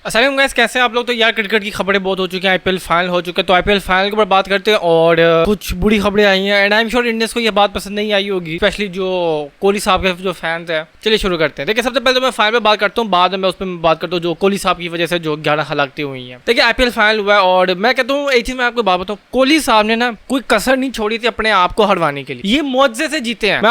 अस्सलाम गाइस, कैसे हैं आप लोग। तो यार क्रिकेट की खबरें बहुत हो चुकी हैं, आईपीएल फाइनल हो चुके हैं, तो आईपीएल फाइनल के ऊपर बात करते हैं। और कुछ बुरी खबरें आई हैं and I am sure Indians को ये बात पसंद नहीं आई होगी, स्पेशली जो कोहली साहब के जो फैंस हैं। चलिए शुरू करते हैं। देखिए, सबसे पहले तो मैं फाइनल पे बात करता हूँ, बाद में मैं उस पर बात करता हूँ जो कोहली साहब की वजह से जो 11 हलाकतें हुई हैं। देखिए, आईपीएल फाइनल हुआ है और मैं कहता हूँ एक चीज मैं आपको बात बताऊँ, कोहली साहब ने ना कोई कसर नहीं छोड़ी थी अपने आप को हरवाने के लिए। ये मुआवजे से जीते हैं। मैं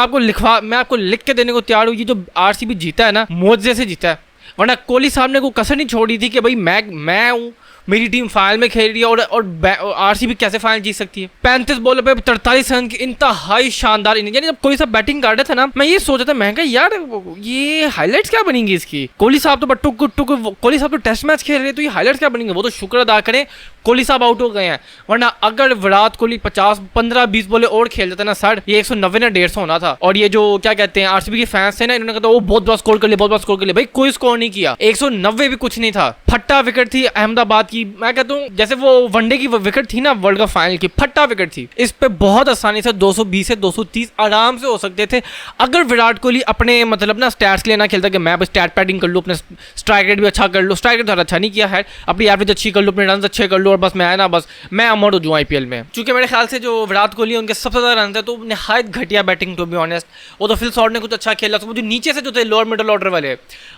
आपको लिख के देने को तैयार हूँ, ये जो आरसीबी जीता है ना, मुआवजे से जीता है। वरना कोहली साहब ने कोई कसर नहीं छोड़ी थी कि भाई मैं हूँ, मेरी टीम फाइनल में खेल रही है और आरसीबी कैसे फाइनल जीत सकती है। 35 बॉलों पे 43 रन की इंतहाई शानदार इनिंग। यानी जब कोहली साहब बैटिंग कर रहे थे ना, मैं ये सोच रहा था, मैं यार ये हाइलाइट्स क्या बनेंगी इसकी। कोहली साहब तो कोहली साहब तो टेस्ट मैच खेल रहे हैं, तो ये हाइलाइट्स क्या बनेंगे। वो तो शुक्र अदा करें कोहली साहब आउट हो गए हैं, वरना अगर विराट कोहली 15-20 बॉले और खेल जाता ना सर, ये 190 ना 150 होना था। और ये जो क्या कहते हैं आरसीबी के फैंस थे ना, इन्होंने कहा वो बहुत बड़ा स्कोर कर लिया, बहुत बड़ा स्कोर कर लिया। भाई कोई स्कोर नहीं किया, 190 भी कुछ नहीं था। फट्टा विकेट थी अहमदाबाद की। मैं कहता हूँ जैसे वो वनडे की विकेट थी ना, वर्ल्ड कप फाइनल की, फट्टा विकेट थी। इस पे बहुत आसानी से 220 से 230 आराम से हो सकते थे, अगर विराट कोहली अपने मतलब ना स्टैट्स के लिए ना खेलता कि मैं बस स्टैट पैडिंग कर लूँ, अपने स्ट्राइक रेट भी अच्छा कर लूँ। स्ट्राइक रेट थोड़ा अच्छा नहीं किया है, अपनी एवरेज अच्छी कर लूँ, अपने रन अच्छे कर लूँ और बस मैं अमर हो जाऊँ आईपीएल में। क्योंकि मेरे ख्याल से जो विराट कोहली उनके सबसे ज्यादा रन थे, तो निहायत घटिया बैटिंग टू बी ऑनेस्ट। वो तो फिल शॉर्ट ने कुछ अच्छा खेला, तो वो जो नीचे से जो थे लोअर मिडल ऑर्डर वाले,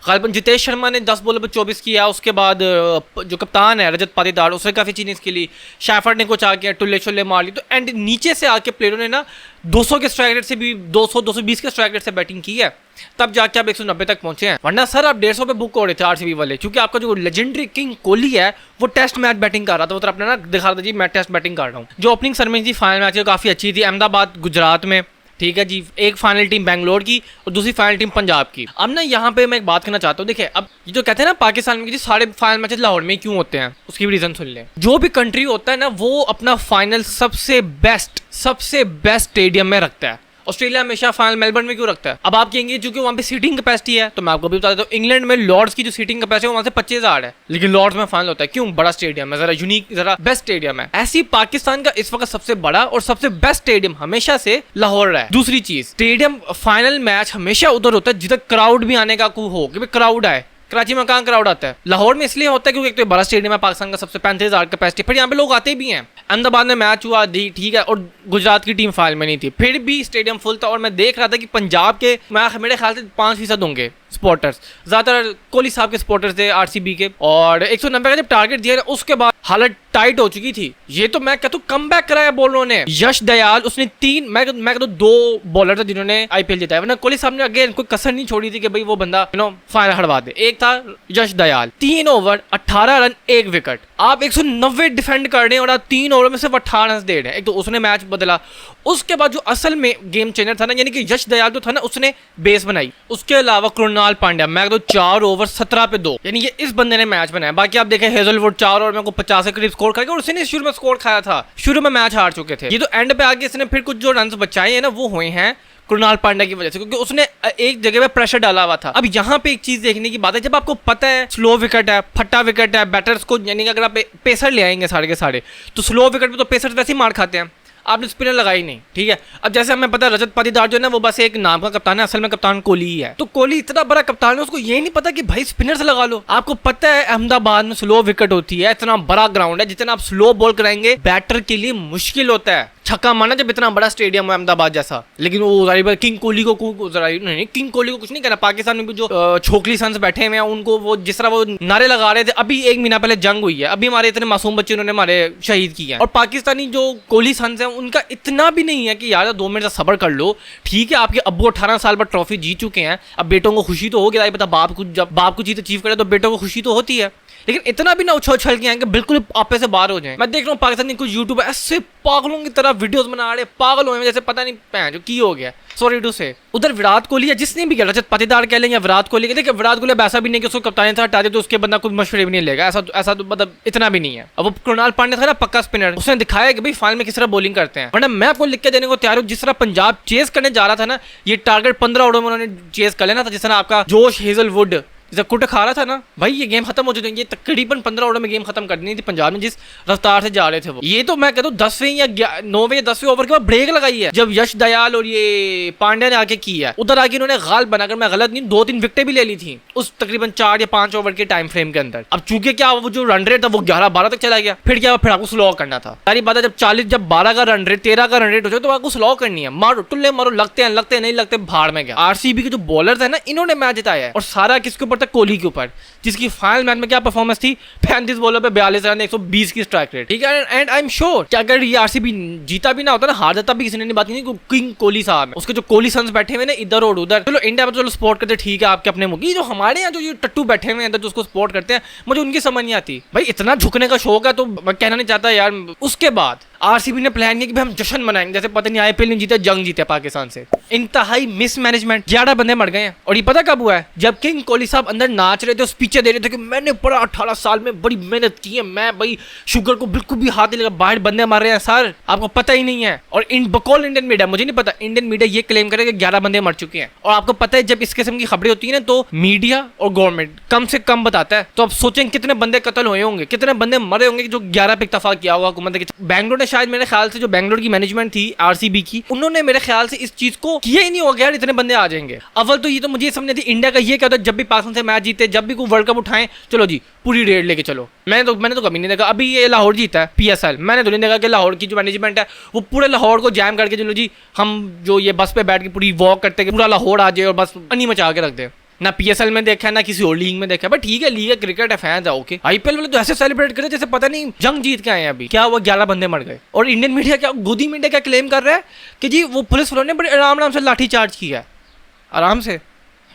गालिबन जितेश शर्मा ने 10 बॉलों पर 24 किया। उसके बाद जो कप्तान है रजत पाटीदार, उसने काफी चीजें खेली। शैफर्ड ने कुछ आके टुल्ले छुल्ले मार ली। तो एंड नीचे से आके प्लेयरों ने ना 200 के स्ट्राइक रेट से भी 220 के स्ट्राइक रेट से बैटिंग की है, तब जाके आप 190 तक पहुंचे हैं। वरना सर आप 150 पे बुक हो रहे थे आरसीबी वाले, क्योंकि आपका जो लेजेंडरी किंग कोहली है वो टेस्ट मैच बैटिंग कर रहा था। वो तो अपने ना दिखा रहा था जी मैं टेस्ट बैटिंग कर रहा हूँ। जो ओपनिंग सेरेमनी थी फाइनल मैच काफी अच्छी थी, अहमदाबाद गुजरात में, ठीक है जी। एक फाइनल टीम बैंगलोर की और दूसरी फाइनल टीम पंजाब की। अब ना यहाँ पे मैं एक बात करना चाहता हूँ। देखिए, अब ये जो कहते हैं ना पाकिस्तान में सारे फाइनल मैचेस लाहौर में क्यों होते हैं, उसकी भी रीजन सुन लें। जो भी कंट्री होता है ना, वो अपना फाइनल सबसे बेस्ट स्टेडियम में रखता है। ऑस्ट्रेलिया हमेशा फाइनल मेलबर्न में क्यों रखता है। अब आप कहेंगे क्योंकि वहाँ पे सीटिंग कैपेसिटी है, तो मैं आपको भी बता देता हूँ, इंग्लैंड में लॉर्ड्स की जो सीटिंग कैपेसिटी है वहाँ से 25,000 है, लेकिन लॉर्ड्स में फाइनल होता है। क्यों? बड़ा स्टेडियम है, जरा यूनिक, जरा बेस्ट स्टेडियम है। ऐसी पाकिस्तान का इस वक्त सबसे बड़ा और सबसे बेस्ट स्टेडियम हमेशा से लाहौर रहा है। दूसरी चीज, स्टेडियम फाइनल मैच हमेशा उधर होता है जिधर क्राउड भी आने का कोई हो, कि क्राउड आए। कराची में कहाँ क्राउड आता है? लाहौर में इसलिए होता है क्योंकि एक तो बड़ा स्टेडियम है पाकिस्तान का सबसे, 35,000 कैपेसिटी, फिर यहाँ पे लोग आते भी हैं। अहमदाबाद में मैच हुआ ठीक है, और गुजरात की टीम फाइनल में नहीं थी, फिर भी स्टेडियम फुल था। और मैं देख रहा था कि पंजाब के मेरे ख्याल से 5% होंगे सपोर्टर्स, ज्यादातर कोहली साहब के सपोर्टर्स थे आरसीबी के। और 190 का जब टारगेट दिया ना, उसके बाद हालत टाइट हो चुकी थी। ये तो मैं कहता हूँ कमबैक कराया बॉलरों ने। यश दयाल, उसने मैं कहता हूँ 2 बॉलर थे जिन्होंने आईपीएल जिताया, वरना कोहली साहब ने अगेन कोई कसर नहीं छोड़ी थी कि भाई वो बंदा फाइनल हरवा दे। एक था यश दयाल, 3 ओवर 18 रन 1 विकेट। आप 190 डिफेंड कर रहे हैं और आप 3 ओवर में सिर्फ 18 रन दे रहे हैं। एक तो उसने मैच बदला। उसके बाद जो असल में गेम चेंजर था ना, यानी कि यश दयाल जो था ना, उसने बेस बनाई। उसके अलावा कृणाल पांड्या, मैं तो 4 ओवर 17 पे 2, यानी ये इस बंदे ने मैच बनाया। बाकी आप देखें हेजलवुड 4 ओवर में को 50 के करीब स्कोर खाया, और उसने शुरू में स्कोर खाया था। शुरू में मैच हार चुके थे, ये तो एंड पे आगे इसने फिर कुछ जो रन बचाए हैं ना, वो हुए हैं कृणाल पांड्या की वजह से, क्योंकि उसने एक जगह पे प्रेशर डाला हुआ था। अब यहाँ पे एक चीज देखने की बात है, जब आपको पता है स्लो विकेट है, फट्टा विकेट है, बैटर्स को, यानी कि अगर आप पेसर ले आएंगे सारे के सारे, तो स्लो विकेट पे तो पेसर वैसे ही मार खाते हैं, आपने स्पिनर लगाई नहीं, ठीक है। अब जैसे हमें पता है रजत पाटीदार जो है ना, वो बस एक नाम का कप्तान है, असल में कप्तान कोहली ही है। तो कोहली इतना बड़ा कप्तान है, उसको ये नहीं पता कि भाई स्पिनर से लगा लो। आपको पता है अहमदाबाद में स्लो विकेट होती है, इतना बड़ा ग्राउंड है, जितना आप स्लो बॉल कराएंगे बैटर के लिए मुश्किल होता है छक्का मारना, जब इतना बड़ा स्टेडियम है अहमदाबाद जैसा। लेकिन वो किंग कोहली को नहीं, किंग कोहली को कुछ नहीं कहना। पाकिस्तान में भी जो छोकली सन्स बैठे हुए हैं, उनको वो जिस तरह वो नारे लगा रहे थे, अभी 1 महीना पहले जंग हुई है, अभी हमारे इतने मासूम बच्चे उन्होंने हमारे शहीद किए हैं। और पाकिस्तानी जो कोहली सन्स हैं, उनका इतना भी नहीं है कि यार 2 मिनट का सब्र कर लो, ठीक है। आपके अब्बू 18 साल पर ट्रॉफी जीत चुके हैं, अब बेटों को खुशी तो होगी। पता जब बाप को चीज अचीव करे तो बेटों को खुशी तो होती है, लेकिन इतना भी ना उछल के आएंगे बिल्कुल आपे से बाहर हो जाए। मैं देख रहा हूँ पाकिस्तानी कुछ यूट्यूबर ऐसे पागलों की तरह वीडियोस बना रहे, पागल हुए जैसे पता नहीं जो की हो गया। सॉरी टू से, उधर विराट कोहली है, जिसने भी किया, रजत पाटीदार कह लें या विराट कोहली, देखिए विराट कोहली ऐसा भी नहीं कि उसको कप्तानी था हटा दे तो उसके बंदा कुछ मशवरे भी नहीं लेगा, ऐसा तो मतलब इतना भी नहीं है। अब वो कृणाल पांड्या था ना पक्का स्पिनर, उसने दिखाया कि भाई फाइनल में किस तरह बॉलिंग करते हैं। वरना मैं आपको लिख के देने को तैयार हूँ, जिस तरह पंजाब चेस करने जा रहा था ना, ये टारगेट 15 ओवर में उन्होंने चेस कर लेना था। जिस तरह आपका जोश हेजलवुड जब कुट खा रहा था ना भाई, ये गेम खत्म हो चुकी है, ये तकरीबन 15 ओवर में गेम खत्म करनी थी पंजाब ने जिस रफ्तार से जा रहे थे वो। ये तो मैं कहता हूँ 10वें या 9वें या 10वें ओवर के बाद ब्रेक लगाई है, जब यश दयाल और ये पांड्या ने आके की है, उधर आके इन्होंने गाल बनाकर, मैं गलत नहीं, 2-3 विकेटें भी ले ली थी उस तकरीबन 4 या 5 ओवर के टाइम फ्रेम के अंदर। अब चूंकि क्या वो जो रन रेट था वो 11-12 तक चला गया, फिर क्या, फिर आपको स्लो करना था। सारी बात है, जब 12 का रन रेट, 13 का रन रेट हो जाए तो आपको स्लो करनी है, मारो टुल्ले मारो, लगते हैं नहीं लगते भाड़ में गया। आरसीबी के जो बॉलर्स है ना, इन्होंने मैच जिताया है, और सारा किसके ऊपर था, कोहली के ऊपर, जिसकी फाइनल मैच में क्या परफॉर्मेंस थी, 35 बॉलर पे 42 रन, 120 की स्ट्राइक रेट, ठीक है। एंड आई एम श्योर कि अगर ये आरसीबी जीता भी ना होता ना, हार जाता भी, किसी ने नहीं बात की, किंग कोहली साहब है, उसके जो कोहली सन्स बैठे हुए ना इधर और उधर, चलो इंडिया में चलो सपोर्ट करते, ठीक है आपके अपने मुल्क, जो हमारे यहाँ जो ये टट्टू बैठे हुए हैं जो उसको सपोर्ट करते हैं, मुझे उनकी समझ नहीं आती भाई। इतना झुकने का शौक है तो मैं कहना नहीं चाहता यार। उसके बाद आरसीबी ने प्लान किया कि हम जश्न मनाएंगे, जैसे पता नहीं आईपीएल नहीं जीते, जंग जीते पाकिस्तान से। इंतहाई मिसमैनेजमेंट, 11 बंदे मर गए हैं। और ये पता कब हुआ है, जब किंग कोहली साहब अंदर नाच रहे थे, स्पीचें दे रहे थे कि मैंने पूरा 18 साल में बड़ी मेहनत की है, मैं भाई शुगर को बिल्कुल भी हाथ नहीं लगा, बाहर बंदे मर रहे हैं सर, आपको पता ही नहीं है। और इन बकौल इंडियन मीडिया, मुझे नहीं पता, इंडियन मीडिया ये क्लेम करे कि 11 बंदे मर चुके हैं। और आपको पता है जब इस किस्म की खबरें होती है ना, तो मीडिया और गवर्नमेंट कम से कम बताता है। तो अब सोचें कितने बंदे कत्ल हुए होंगे, कितने बंदे मरे होंगे जो 11 पे इत्तेफाक किया होगा हुकूमत के। बैंगलोर ने शायद, मेरे ख्याल से जो बैंगलोर की मैनेजमेंट थी आरसीबी की, उन्होंने मेरे ख्याल से इस चीज को किया ही नहीं होगा यार, इतने बंदे आ जाएंगे। अव्वल तो ये तो मुझे समझ थी, इंडिया का ये क्या होता है, जब भी पाकिस्तान से मैच जीते, जब भी कोई वर्ल्ड कप उठाएं, चलो जी पूरी रेड लेके चलो। मैंने तो कभी नहीं देखा। अभी ये लाहौर जीता है पीएसएल, मैंने तो नहीं देखा कि लाहौर की जो मैनेजमेंट है वो पूरे लाहौर को जैम करके, चलो जी हम जो ये बस पे बैठ के पूरी वॉक करते हैं, पूरा लाहौर आ जाए और बस पानी मचा के रख दे। ना पीएसएल में देखा है, ना किसी और लीग में देखा है, बट ठीक है, लीग है, क्रिकेट है, फैंस है, ओके। आईपीएल वाले तो ऐसे सेलिब्रेट करे जैसे पता नहीं जंग जीत के आए हैं। अभी क्या हुआ, 11 बंदे मर गए। और इंडियन मीडिया क्या, गोदी मीडिया क्या क्लेम कर रहा है कि जी वो पुलिस वालों ने बड़े आराम से लाठी चार्ज किया है, आराम से।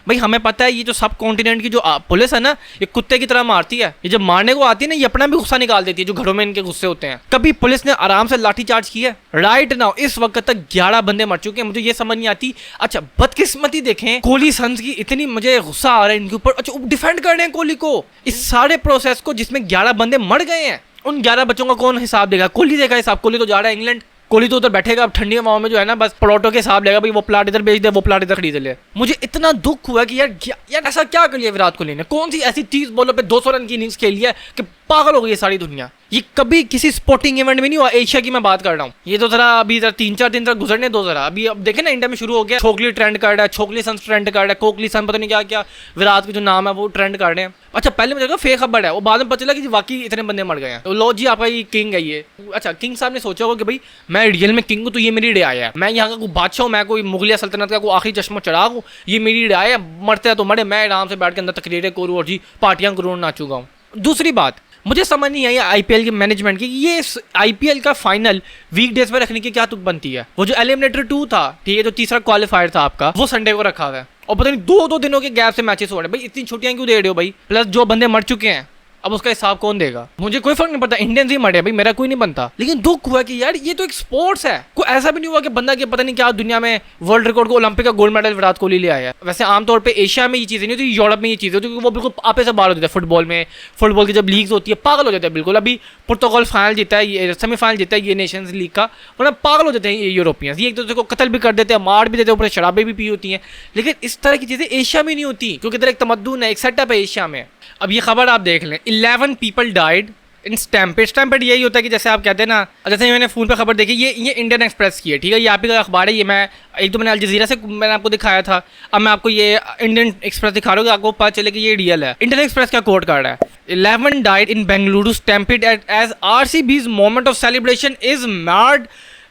भाई हमें पता है ये जो सब कॉन्टिनेंट की जो पुलिस है ना, ये कुत्ते की तरह मारती है, ये जब मारने को आती है ना, ये अपना भी गुस्सा निकाल देती है, जो घरों में इनके गुस्से होते हैं। कभी पुलिस ने आराम से लाठी चार्ज किया है? राइट नाउ इस वक्त तक 11 बंदे मर चुके हैं। मुझे ये समझ नहीं आती। अच्छा बदकिस्मती देखें, कोहली सन्स की इतनी मुझे गुस्सा आ रहा है इनके ऊपर। अच्छा डिफेंड कर रहे हैं कोहली को, इस सारे प्रोसेस को जिसमें 11 बंदे मर गए हैं, उन 11 बच्चों का कौन हिसाब देगा? कोहली देगा हिसाब। कोहली तो जा रहा है इंग्लैंड, कोहली तो उधर बैठेगा अब ठंडी हवाओं में, जो है ना, बस प्लॉटों के हिसाब लेगा, भाई वो प्लाट इधर बेच दे, वो प्लाट इधर खरीद ले। मुझे इतना दुख हुआ कि यार ऐसा क्या कर लिया विराट कोहली ने? कौन सी ऐसी 30 बॉलों पे 200 रन की इनिंग्स खेली है कि पागल हो गई है सारी दुनिया। ये कभी किसी स्पोर्टिंग इवेंट में नहीं हुआ, एशिया की मैं बात कर रहा हूँ। ये तो जरा अभी 3-4 दिन तक गुजरने दो जरा। अभी अब देखे ना इंडिया में शुरू हो गया, छोकली ट्रेंड कर रहा है, छोकली सन्स ट्रेंड कर रहा है, कोकली सन, पता नहीं क्या क्या विराट के जो नाम है वो ट्रेंड कर रहे हैं। अच्छा पहले मुझे लगा फेक खबर है, वो बाद में पता चला कि वाकई इतने बंदे मर गए हैं। तो लो जी आपका ये किंग है ये। अच्छा किंग साहब ने सोचा होगा कि भाई मैं रियल में किंग हूँ, तो ये मेरी रियाया है, मैं यहाँ का कोई बादशाह हूँ, मैं कोई मुगलिया सल्तनत का कोई आखिरी चश्मा चिराग हूँ, ये मेरी रियाया है, मरते हैं तो मरे, मैं आराम से बैठ के अंदर तकरीरें करूँ और जी पार्टियाँ करूँ, नाचूंगा हूँ। दूसरी बात मुझे समझ नहीं आई आईपीएल की मैनेजमेंट की, ये आईपीएल का फाइनल वीकडेज पर रखने की क्या तुक बनती है? वो जो एलिमिनेटर 2 था, ठीक है, जो तीसरा क्वालिफायर था आपका, वो संडे को रखा हुआ है और पता नहीं 2-2 दिनों के गैप से मैचेस हो रहे हैं। भाई इतनी छुट्टियां क्यों दे रहे हो भाई? प्लस जो बंदे मर चुके हैं अब उसका हिसाब कौन देगा? मुझे कोई फर्क नहीं पड़ता, इंडियंस ही मरे भाई, मेरा कोई नहीं बनता। लेकिन दुख हुआ कि यार ये तो एक स्पोर्ट्स है। कोई ऐसा भी नहीं हुआ कि बंदा के पता नहीं क्या दुनिया में वर्ल्ड रिकॉर्ड को, ओलंपिक का गोल्ड मेडल विराट कोहली ले आया। वैसे आमतौर पे एशिया में ये चीजें नहीं होती, यूरोप में ये चीजें होती, क्योंकि वो बिल्कुल आपे से बाहर होती है। फुटबॉल में, फुटबॉल की जब लीग्स होती है पागल हो जाते हैं बिल्कुल। अभी पुर्तगाल फाइनल जीता है, ये सेमीफाइनल जीता है ये नेशंस लीग का, वरना पागल हो जाते हैं ये यूरोपियंस। ये एक दूसरे को कत्ल भी कर देते हैं, मार भी देते हैं, ऊपर शराबें भी पी होती हैं। लेकिन इस तरह की चीजें एशिया में नहीं होती, क्योंकि इधर एक तमद्दुन है, एक सेटअप है एशिया में। अब ये खबर आप देख लें, 11 people died in stampede. Stampede यही होता है कि जैसे आप कहते हैं ना, जैसे मैंने फोन पे खबर देखी, ये इंडियन एक्सप्रेस की है, ठीक है, ये आप ही का अखबार है। ये मैं एक तो मैंने अल जजीरा से मैंने आपको दिखाया था, अब मैं आपको ये इंडियन एक्सप्रेस दिखा रहा हूँ, आपको पता चले कि ये रियल है। इंडियन एक्सप्रेस क्या कोट कर रहा है, 11 died in Bengaluru stampede as RCB's moment of celebration is marred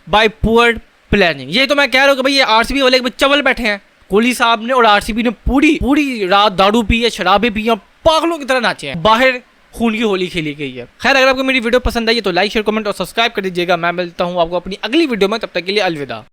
by poor planning. ये तो मैं कह रहा हूँ कि भाई ये आरसीबी वाले चवल बैठे हैं, कोहली साहब ने और आरसीबी ने पूरी रात दारू पी है, शराबें पी है, पागलों की तरह नाचे हैं, बाहर खून की होली खेली गई है। खैर अगर आपको मेरी वीडियो पसंद आई है तो लाइक शेयर कमेंट और सब्सक्राइब कर दीजिएगा। मैं मिलता हूँ आपको अपनी अगली वीडियो में, तब तक के लिए अलविदा।